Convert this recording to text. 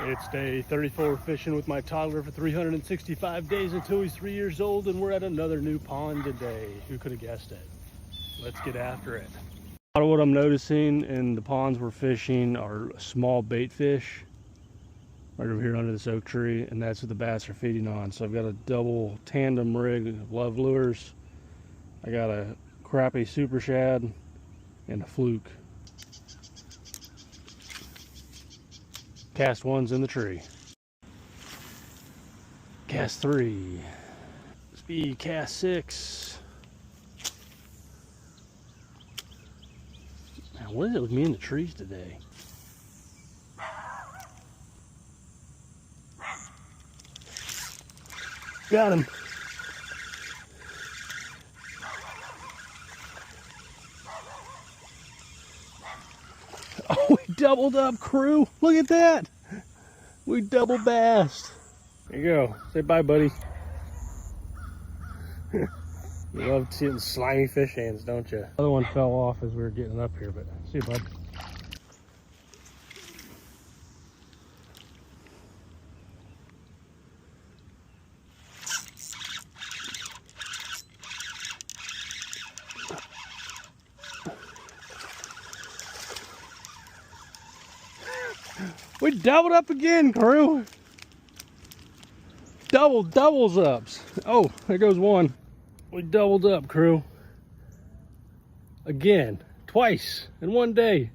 It's day 34 fishing with my toddler for 365 days until he's 3 years old, and we're at another new pond today. Who could have guessed it? Let's get after it. A lot of what I'm noticing in the ponds we're fishing are small bait fish right over here under this oak tree, and that's what the bass are feeding on. So I've got a double tandem rig of love lures. I got a crappie super shad and a fluke. Cast one's in the tree. Cast three. Speed cast six. Man, what is it with me in the trees today? Got him. Oh, we doubled up, crew. Look at that. We double bassed. There you go. Say bye, buddy. You love seeing slimy fish hands, don't you? The other one fell off as we were getting up here, but see you, bud. We doubled up again, crew. Doubles ups. Oh, there goes one. We doubled up, crew. Again, twice in one day.